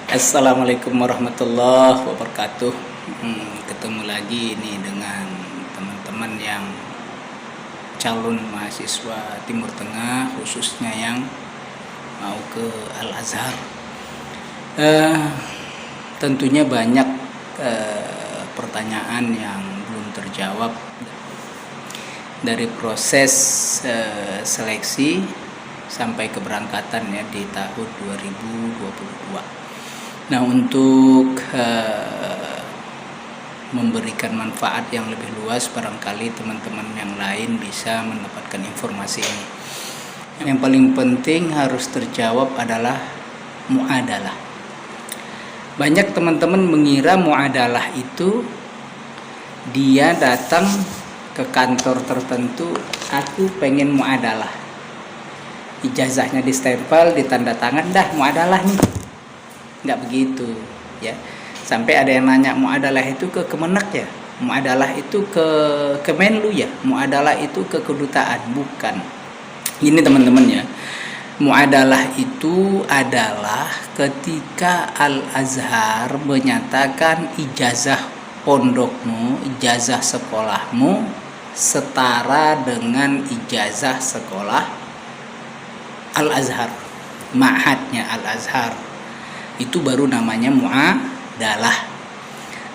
Assalamualaikum warahmatullahi wabarakatuh. Ketemu lagi ini dengan teman-teman yang calon mahasiswa Timur Tengah, khususnya yang mau ke Al-Azhar. Tentunya banyak pertanyaan yang belum terjawab dari proses seleksi sampai keberangkatan ya di tahun 2022. Nah, untuk memberikan manfaat yang lebih luas, barangkali teman-teman yang lain bisa mendapatkan informasi ini. Yang paling penting harus terjawab adalah muadalah. Banyak teman-teman mengira muadalah itu dia datang ke kantor tertentu, aku pengen muadalah. Ijazahnya distempel, ditanda tangan, dah muadalah nih. Nggak begitu ya. Sampai ada yang nanya, muadalah itu ke Kemenak ya, muadalah itu ke Kemenlu ya, muadalah itu ke kedutaan. Bukan. Ini teman-teman ya, muadalah itu adalah ketika Al-Azhar menyatakan ijazah pondokmu, ijazah sekolahmu setara dengan ijazah sekolah Al-Azhar, ma'hadnya Al-Azhar. Itu baru namanya muadalah.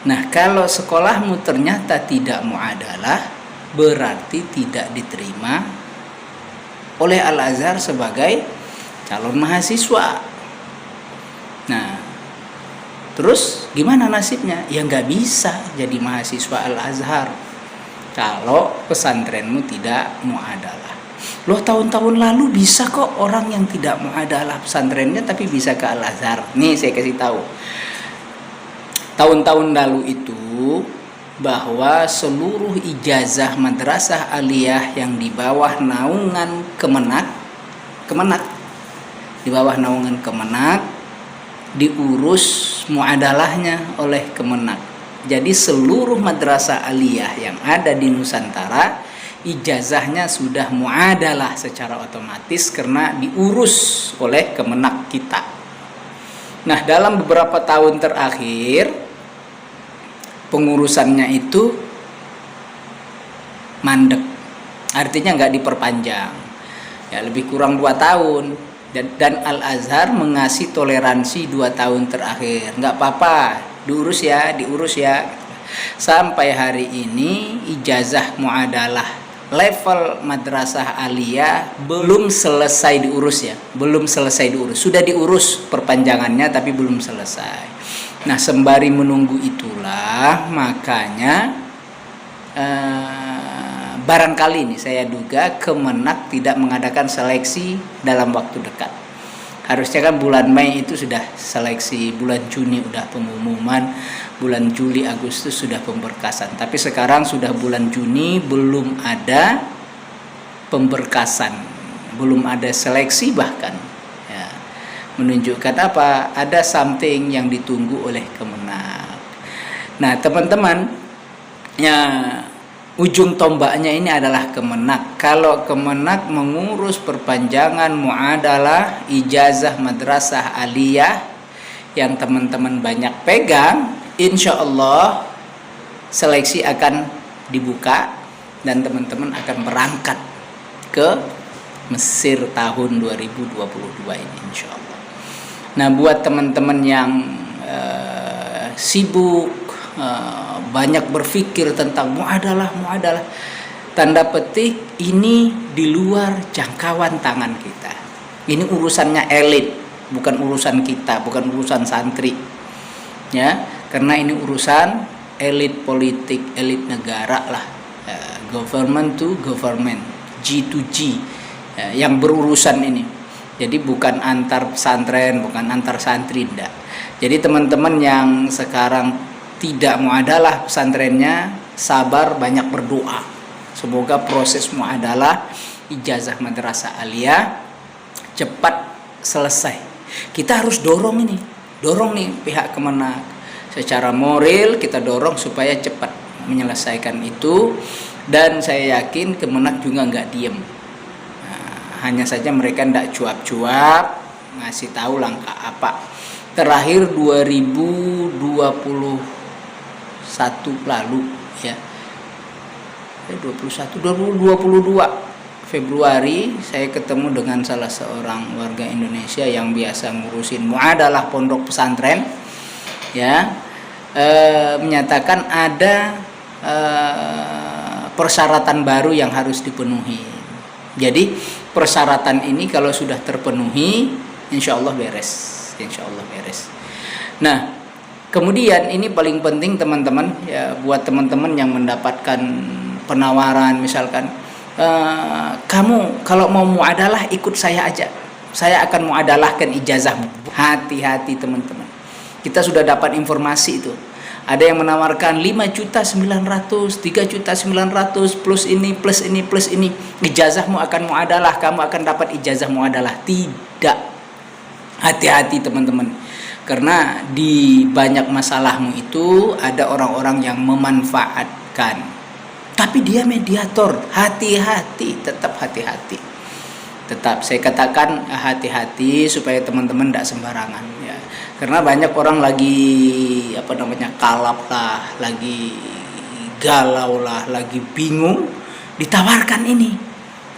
Nah, kalau sekolahmu ternyata tidak muadalah, berarti tidak diterima oleh Al-Azhar sebagai calon mahasiswa. Nah, terus gimana nasibnya? Ya nggak bisa jadi mahasiswa Al-Azhar kalau pesantrenmu tidak muadalah. Loh, tahun-tahun lalu bisa kok orang yang tidak muadalah pesantrennya tapi bisa ke Al-Azhar. Nih saya kasih tahu. Tahun-tahun lalu itu bahwa seluruh ijazah madrasah aliyah yang di bawah naungan Kemenak di bawah naungan Kemenak diurus muadalahnya oleh Kemenak. Jadi seluruh madrasah aliyah yang ada di Nusantara ijazahnya sudah muadalah secara otomatis karena diurus oleh Kemenak kita. Nah, dalam beberapa tahun terakhir pengurusannya itu mandek, artinya nggak diperpanjang ya, lebih kurang 2 tahun. Dan Al-Azhar mengasih toleransi 2 tahun terakhir, nggak apa-apa, diurus ya. Sampai hari ini ijazah muadalah level madrasah aliyah belum selesai diurus ya, sudah diurus perpanjangannya tapi belum selesai. Nah, sembari menunggu itulah makanya barangkali nih saya duga Kemenak tidak mengadakan seleksi dalam waktu dekat. Harusnya kan bulan Mei itu sudah seleksi, bulan Juni udah pengumuman, bulan Juli Agustus sudah pemberkasan. Tapi sekarang sudah bulan Juni belum ada pemberkasan, belum ada seleksi bahkan. Ya, menunjukkan apa? Ada something yang ditunggu oleh Kemenak. Nah, teman-teman, ya, ujung tombaknya ini adalah Kemenak. Kalau Kemenak mengurus perpanjangan muadalah ijazah madrasah aliyah yang teman-teman banyak pegang, insya Allah seleksi akan dibuka dan teman-teman akan berangkat ke Mesir tahun 2022 ini insya Allah. Nah, buat teman-teman yang sibuk banyak berpikir tentang muadalah, tanda petik ini di luar jangkauan tangan kita. Ini urusannya elit, bukan urusan kita, bukan urusan santri ya, karena ini urusan elit politik, elit negara lah, government to government, G to G yang berurusan ini. Jadi bukan antar pesantren, bukan antar santri, enggak. Jadi teman-teman yang sekarang tidak muadalah pesantrennya, sabar, banyak berdoa. Semoga proses muadalah ijazah madrasah aliyah cepat selesai. Kita harus dorong nih pihak Kemenak. Secara moral kita dorong supaya cepat menyelesaikan itu. Dan saya yakin Kemenak juga nggak diem. Hanya saja mereka tidak cuap-cuap ngasih tahu langkah apa. terakhir 2021 lalu ya. 2022 Februari saya ketemu dengan salah seorang warga Indonesia yang biasa ngurusin muadalah pondok pesantren ya, menyatakan ada persyaratan baru yang harus dipenuhi. Jadi persyaratan ini kalau sudah terpenuhi, insya Allah beres, insya Allah beres. Nah, kemudian ini paling penting teman-teman ya, buat teman-teman yang mendapatkan penawaran misalkan, kamu kalau mau muadalah ikut saya aja, saya akan muadalahkan ijazahmu. Hati-hati teman-teman, kita sudah dapat informasi itu. Ada yang menawarkan 5.900.000, 3.900.000 plus ini, plus ini, plus ini. Ijazahmu akan muadalah, kamu akan dapat ijazah muadalah. Tidak. Hati-hati teman-teman. Karena di banyak masalahmu itu ada orang-orang yang memanfaatkan. Tapi dia mediator. Hati-hati, tetap hati-hati. Tetap saya katakan hati-hati supaya teman-teman tidak sembarangan ya. Karena banyak orang lagi kalap lah, lagi galau lah, lagi bingung, ditawarkan ini.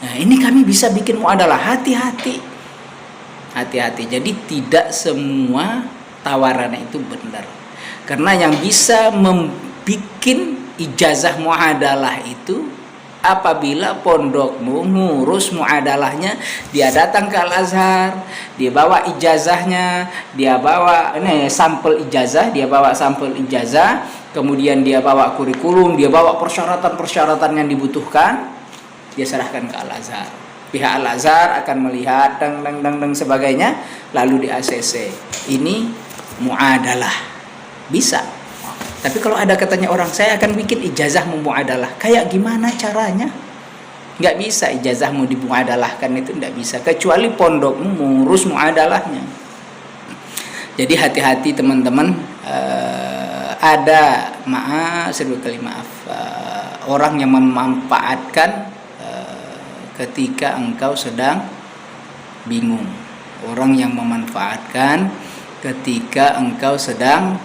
Nah, ini kami bisa bikin muadalah. Hati-hati. Hati-hati. Jadi tidak semua tawaran itu benar. Karena yang bisa membuat ijazah muadalah itu apabila pondokmu ngurus muadalahnya, dia datang ke Al-Azhar, dia bawa ijazahnya, dia bawa sampel ijazah, kemudian dia bawa kurikulum, dia bawa persyaratan-persyaratan yang dibutuhkan, dia serahkan ke Al-Azhar. Pihak Al-Azhar akan melihat dan sebagainya, lalu di ACC. Ini muadalah. Bisa. Tapi kalau ada katanya orang, saya akan bikin ijazahmu muadalah. Kayak gimana caranya? Nggak bisa ijazahmu dimuadalahkan, itu nggak bisa. Kecuali pondokmu mengurus muadalahnya. Jadi hati-hati teman-teman. Ada orang yang memanfaatkan ketika engkau sedang bingung. Orang yang memanfaatkan ketika engkau sedang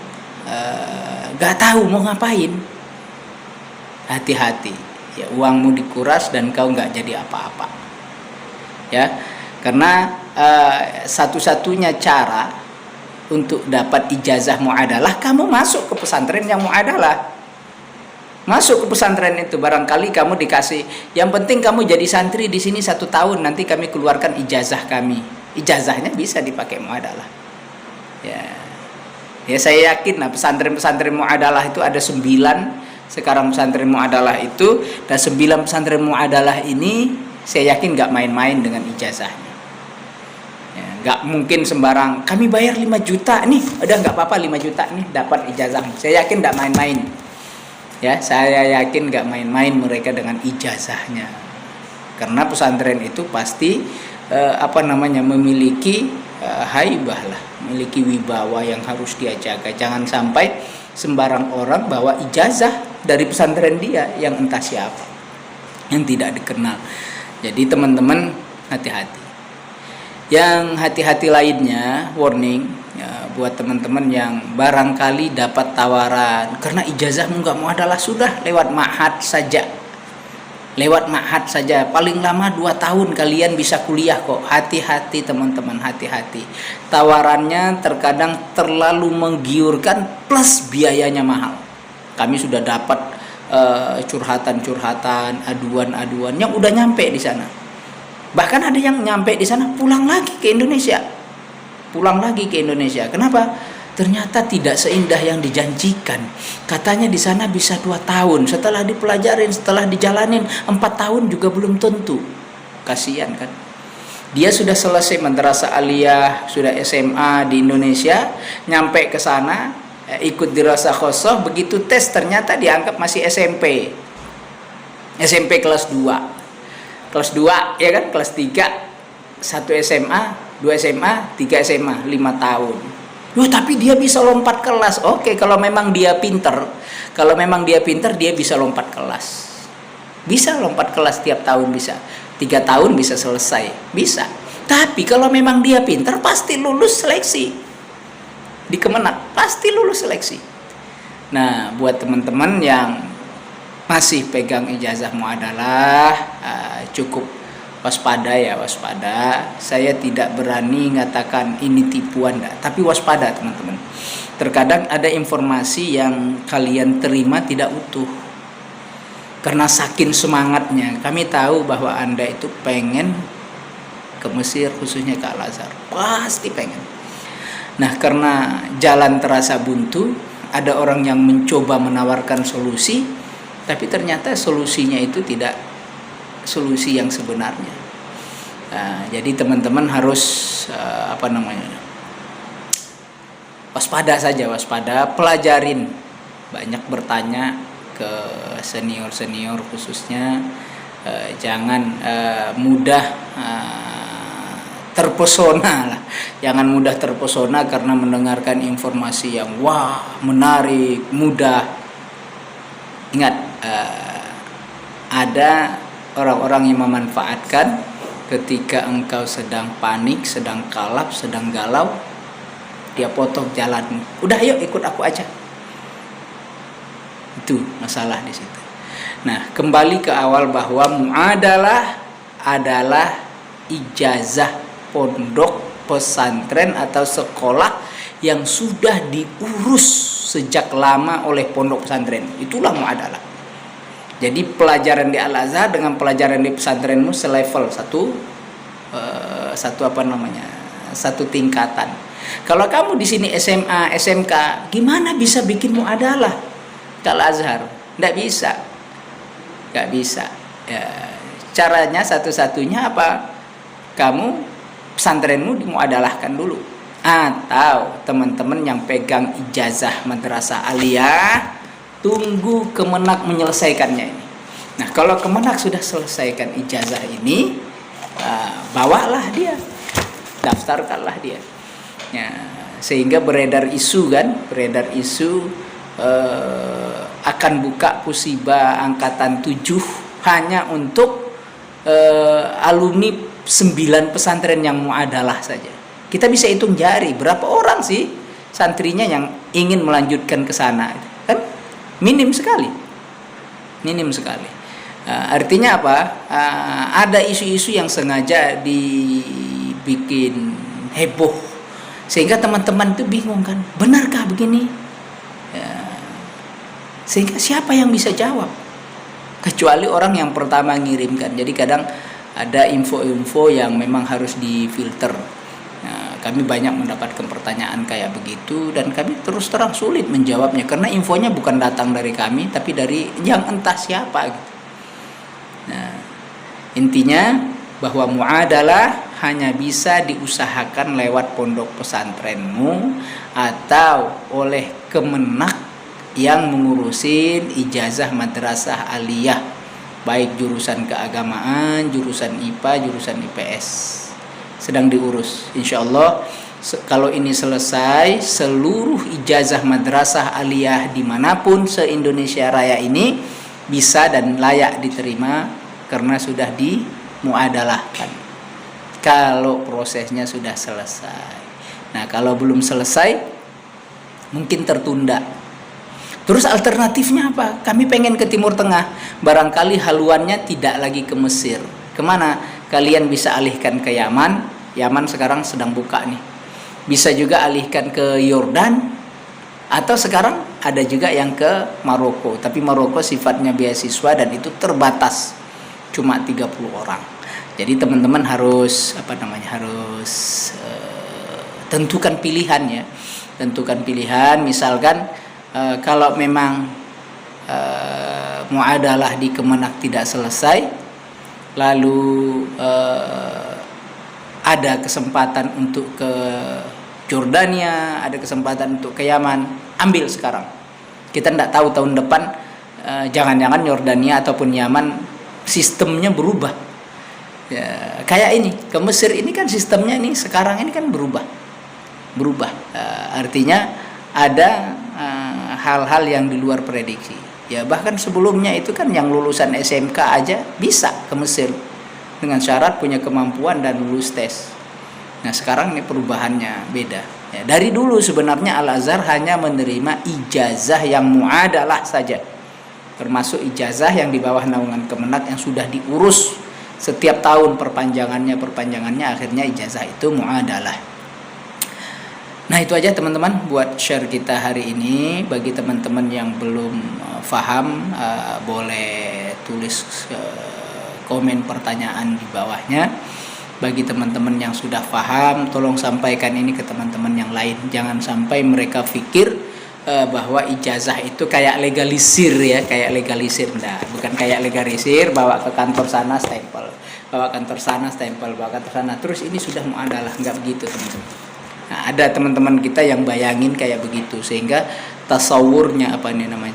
gak tahu mau ngapain. Hati-hati ya, uangmu dikuras dan kau gak jadi apa-apa ya. Karena satu-satunya cara untuk dapat ijazah muadalah, kamu masuk ke pesantren yang muadalah. Masuk ke pesantren itu, barangkali kamu dikasih, yang penting kamu jadi santri di sini 1 tahun, nanti kami keluarkan ijazah kami. Ijazahnya bisa dipakai muadalah ya. Ya saya yakin lah pesantren-pesantren muadalah itu ada 9 sekarang pesantren muadalah itu, dan 9 pesantren muadalah ini saya yakin nggak main-main dengan ijazahnya. Ya, nggak mungkin sembarang kami bayar 5 juta nih, udah nggak apa-apa 5 juta nih dapat ijazah. Saya yakin nggak main-main. Ya saya yakin nggak main-main mereka dengan ijazahnya. Karena pesantren itu pasti memiliki haibah lah, memiliki wibawa yang harus dia jaga. Jangan sampai sembarang orang bawa ijazah dari pesantren dia yang entah siapa, yang tidak dikenal. Jadi teman-teman hati-hati. Yang hati-hati lainnya, warning ya, buat teman-teman yang barangkali dapat tawaran karena ijazahmu nggak muadalah, sudah lewat ma'had saja. Lewat ma'had saja, paling lama 2 tahun kalian bisa kuliah kok. Hati-hati teman-teman, hati-hati. Tawarannya terkadang terlalu menggiurkan plus biayanya mahal. Kami sudah dapat curhatan-curhatan, aduan-aduan yang udah nyampe di sana. Bahkan ada yang nyampe di sana pulang lagi ke Indonesia. Kenapa? Ternyata tidak seindah yang dijanjikan. Katanya di sana bisa 2 tahun. Setelah dipelajarin, setelah dijalanin 4 tahun juga belum tentu. Kasihan kan? Dia sudah selesai madrasah aliyah, sudah SMA di Indonesia, nyampe ke sana, ikut dirasah khosoh, begitu tes ternyata dianggap masih SMP. SMP kelas 2. Kelas 2 ya kan? Kelas 3, 1 SMA, 2 SMA, 3 SMA, 5 tahun. Tapi dia bisa lompat kelas. Oke, kalau memang dia pinter, dia bisa lompat kelas. Bisa lompat kelas tiap tahun bisa. 3 tahun bisa selesai, bisa. Tapi kalau memang dia pinter pasti lulus seleksi. di Kemenak pasti lulus seleksi. Nah, buat teman-teman yang masih pegang ijazah muadalah, cukup waspada ya, waspada. Saya tidak berani mengatakan ini tipuan, tapi waspada teman-teman. Terkadang ada informasi yang kalian terima tidak utuh. Karena saking semangatnya, kami tahu bahwa Anda itu pengen ke Mesir, khususnya ke Al-Azhar. Pasti pengen. Nah, karena jalan terasa buntu, ada orang yang mencoba menawarkan solusi, tapi ternyata solusinya itu tidak solusi yang sebenarnya. Nah, jadi teman-teman harus waspada saja, waspada, pelajarin, banyak bertanya ke senior-senior khususnya, jangan mudah terpesona lah. Jangan mudah terpesona karena mendengarkan informasi yang wah, menarik, mudah. Ingat, ada orang-orang yang memanfaatkan ketika engkau sedang panik, sedang kalap, sedang galau, dia potong jalanmu. Udah, ayo ikut aku aja. Itu masalah di situ. Nah, kembali ke awal bahwa muadalah adalah ijazah pondok pesantren atau sekolah yang sudah diurus sejak lama oleh pondok pesantren. Itulah muadalah. Jadi pelajaran di Al-Azhar dengan pelajaran di pesantrenmu selevel, satu tingkatan. Kalau kamu di sini SMA, SMK, gimana bisa bikin muadalah ke Al-Azhar? Nggak bisa. Ya, caranya satu-satunya apa? Kamu pesantrenmu dimuadalahkan dulu, atau teman-teman yang pegang ijazah madrasah aliyah, tunggu Kemenak menyelesaikannya ini. Nah, kalau Kemenak sudah selesaikan ijazah ini, bawalah dia, daftarkanlah dia. Ya, sehingga beredar isu akan buka Pusiba angkatan 7 hanya untuk alumni 9 pesantren yang muadalah saja. Kita bisa hitung jari berapa orang sih santrinya yang ingin melanjutkan ke sana, kan minim sekali. Artinya apa? Ada isu-isu yang sengaja dibikin heboh sehingga teman-teman itu bingung kan, benarkah begini? Sehingga siapa yang bisa jawab? Kecuali orang yang pertama ngirimkan. Jadi kadang ada info-info yang memang harus difilter. Nah, kami banyak mendapatkan pertanyaan kayak begitu dan kami terus terang sulit menjawabnya karena infonya bukan datang dari kami tapi dari yang entah siapa gitu. Nah, intinya bahwa muadalah hanya bisa diusahakan lewat pondok pesantrenmu atau oleh Kemenak yang mengurusin ijazah madrasah aliyah, baik jurusan keagamaan, jurusan IPA, jurusan IPS, sedang diurus. Insya Allah kalau ini selesai, seluruh ijazah madrasah aliyah dimanapun se-Indonesia Raya ini bisa dan layak diterima karena sudah dimuadalahkan. Kalau prosesnya sudah selesai. Nah, kalau belum selesai, mungkin tertunda. Terus alternatifnya apa? Kami pengen ke Timur Tengah. Barangkali haluannya tidak lagi ke Mesir. Kemana? Kalian bisa alihkan ke Yaman. Yaman sekarang sedang buka nih. Bisa juga alihkan ke Yordan. Atau sekarang ada juga yang ke Maroko. Tapi Maroko sifatnya beasiswa dan itu terbatas. Cuma 30 orang. Jadi teman-teman harus tentukan pilihan ya. Tentukan pilihan, misalkan kalau memang muadalah di Kemenak tidak selesai, lalu ada kesempatan untuk ke Jordania, ada kesempatan untuk ke Yaman, ambil sekarang. Kita tidak tahu tahun depan, jangan-jangan Jordania ataupun Yaman sistemnya berubah. Ya, kayak ini ke Mesir ini kan sistemnya ini sekarang ini kan berubah. Artinya ada hal-hal yang di luar prediksi. Ya, bahkan sebelumnya itu kan yang lulusan SMK aja bisa ke Mesir dengan syarat punya kemampuan dan lulus tes. Nah, sekarang ini perubahannya beda. Ya, dari dulu sebenarnya Al-Azhar hanya menerima ijazah yang muadalah saja, termasuk ijazah yang di bawah naungan Kemenak yang sudah diurus setiap tahun perpanjangannya akhirnya ijazah itu muadalah. Nah itu aja teman-teman buat share kita hari ini. Bagi teman-teman yang belum paham boleh tulis komen pertanyaan di bawahnya. Bagi teman-teman yang sudah paham, tolong sampaikan ini ke teman-teman yang lain. Jangan sampai mereka pikir bahwa ijazah itu kayak legalisir ya, kayak legalisir. Nah, bukan kayak legalisir, bawa ke kantor sana stempel, bawa kantor sana stempel, bawa kantor sana. Terus ini sudah muadalah, nggak begitu teman-teman. Nah, ada teman-teman kita yang bayangin kayak begitu, sehingga tasawurnya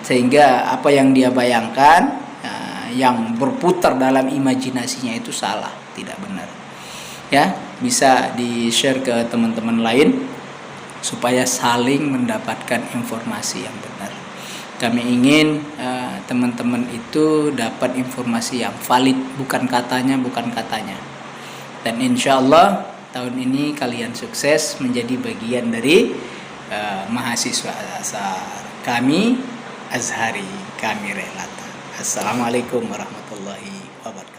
sehingga apa yang dia bayangkan, yang berputar dalam imajinasinya itu salah, tidak benar. Ya, bisa di-share ke teman-teman lain supaya saling mendapatkan informasi yang benar. Kami ingin teman-teman itu dapat informasi yang valid, bukan katanya. Dan insya Allah tahun ini kalian sukses menjadi bagian dari mahasiswa Azhar. Kami Azhari, kami Relata. Assalamualaikum warahmatullahi wabarakatuh.